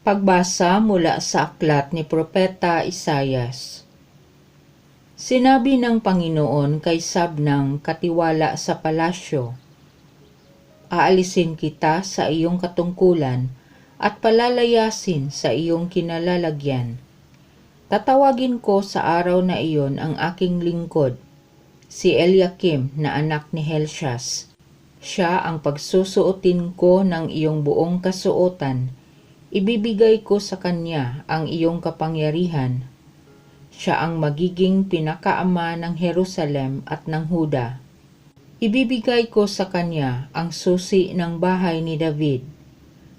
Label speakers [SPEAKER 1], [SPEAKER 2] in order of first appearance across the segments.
[SPEAKER 1] Pagbasa mula sa aklat ni Propeta Isayas. Sinabi ng Panginoon kay Sabnang katiwala sa palasyo, "Aalisin kita sa iyong katungkulan at palalayasin sa iyong kinalalagyan. Tatawagin ko sa araw na iyon ang aking lingkod, si Eliakim na anak ni Helcias. Siya ang pagsusuotin ko ng iyong buong kasuotan. Ibibigay ko sa kanya ang iyong kapangyarihan. Siya ang magiging pinakaama ng Jerusalem at ng Huda. Ibibigay ko sa kanya ang susi ng bahay ni David.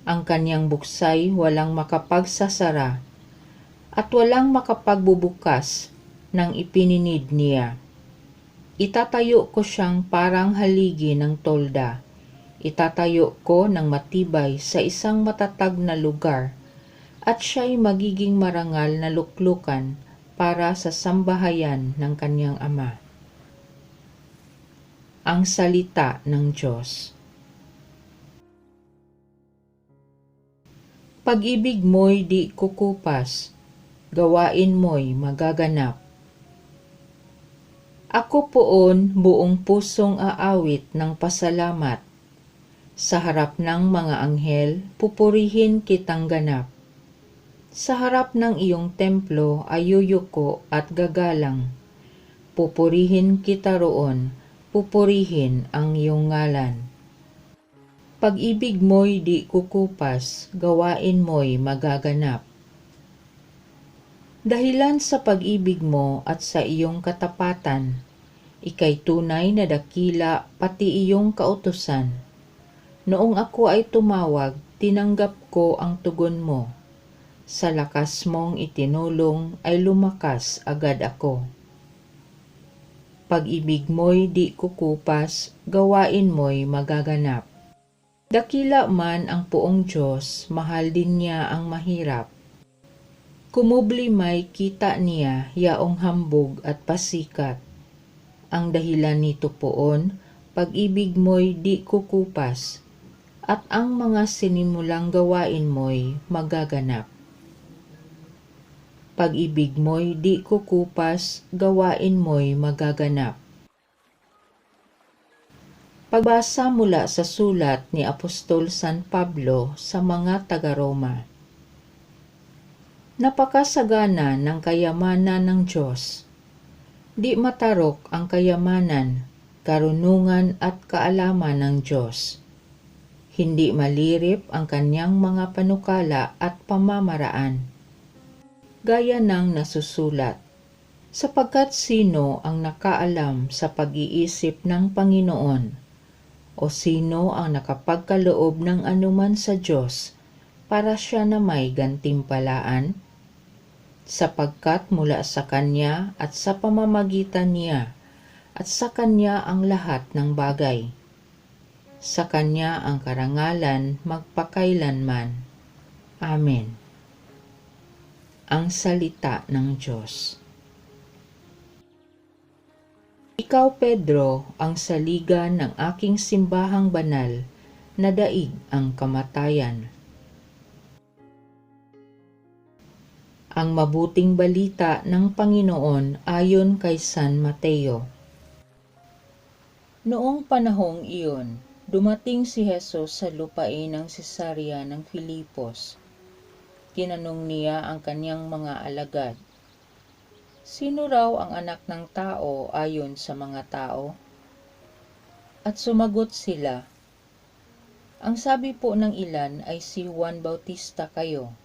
[SPEAKER 1] Ang kanyang buksay walang makapagsasara at walang makapagbubukas ng ipininid niya. Itatayo ko siyang parang haligi ng tolda. Itatayo ko ng matibay sa isang matatag na lugar at siya'y magiging marangal na luklukan para sa sambahayan ng kanyang ama." Ang salita ng Diyos. Pag-ibig mo'y di kukupas, gawain mo'y magaganap. Ako poon buong pusong aawit ng pasalamat. Sa harap ng mga anghel, pupurihin kitang ganap. Sa harap ng iyong templo ay yuyuko at gagalang. Pupurihin kita roon, pupurihin ang iyong ngalan. Pag-ibig mo'y di kukupas, gawain mo'y magaganap. Dahilan sa pag-ibig mo at sa iyong katapatan, ika'y tunay na dakila pati iyong kautusan. Noong ako ay tumawag, tinanggap ko ang tugon mo. Sa lakas mong itinulong ay lumakas agad ako. Pag-ibig mo'y di kukupas, gawain mo'y magaganap. Dakila man ang poong Diyos, mahal din niya ang mahirap. Kumubli may kita niya, yaong hambog at pasikat. Ang dahilan nito poon, pag-ibig mo'y di kukupas, at ang mga sinimulang gawain mo'y magaganap. Pag-ibig mo'y di kukupas, gawain mo'y magaganap. Pagbasa mula sa sulat ni Apostol San Pablo sa mga taga-Roma. Napakasagana ng kayamanan ng Diyos. Di matarok ang kayamanan, karunungan at kaalaman ng Diyos. Hindi malirip ang kanyang mga panukala at pamamaraan. Gaya ng nasusulat, sapagkat sino ang nakaalam sa pag-iisip ng Panginoon? O sino ang nakapagkaloob ng anuman sa Diyos para siya na may gantimpalaan? Sapagkat mula sa Kanya at sa pamamagitan niya at sa Kanya ang lahat ng bagay. Sa Kanya ang karangalan magpakailanman. Amen. Ang salita ng Diyos. Ikaw, Pedro, ang saligan ng aking simbahang banal, na daig ang kamatayan. Ang mabuting balita ng Panginoon ayon kay San Mateo. Noong panahong iyon, dumating si Jesus sa lupain ng Cesarea ng Filipos. Tinanong niya ang kanyang mga alagad, "Sino raw ang anak ng tao ayon sa mga tao?" At sumagot sila, "Ang sabi po ng ilan ay si Juan Bautista kayo.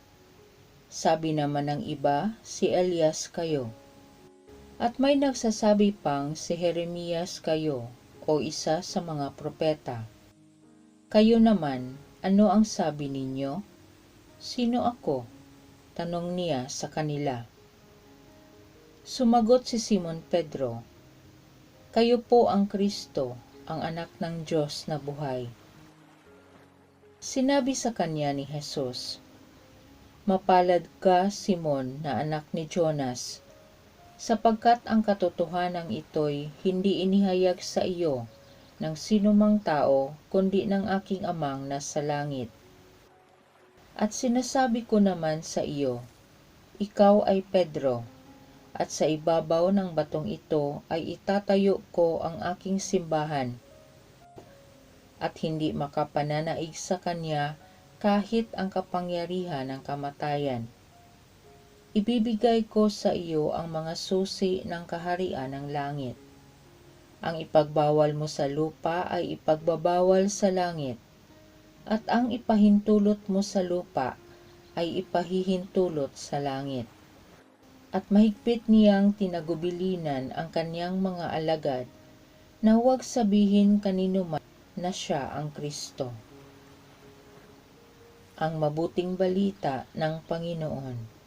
[SPEAKER 1] Sabi naman ng iba, si Elias kayo. At may nagsasabi pang si Jeremias kayo o isa sa mga propeta. Kayo naman, ano ang sabi ninyo?" "Sino ako?" tanong niya sa kanila. Sumagot si Simon Pedro, "Kayo po ang Kristo, ang anak ng Diyos na buhay." Sinabi sa kanya ni Jesus, "Mapalad ka, Simon, na anak ni Jonas, sapagkat ang katotohanan ito'y hindi inihayag sa iyo ng sinumang tao, kundi ng aking Amang nasa langit. At sinasabi ko naman sa iyo, ikaw ay Pedro, at sa ibabaw ng batong ito ay itatayo ko ang aking simbahan, at hindi makapananaig sa kanya kahit ang kapangyarihan ng kamatayan. Ibibigay ko sa iyo ang mga susi ng kaharian ng langit. Ang ipagbawal mo sa lupa ay ipagbabawal sa langit, at ang ipahintulot mo sa lupa ay ipahihintulot sa langit. At mahigpit niyang tinagubilinan ang kanyang mga alagad na huwag sabihin kaninuman na siya ang Kristo. Ang mabuting balita ng Panginoon.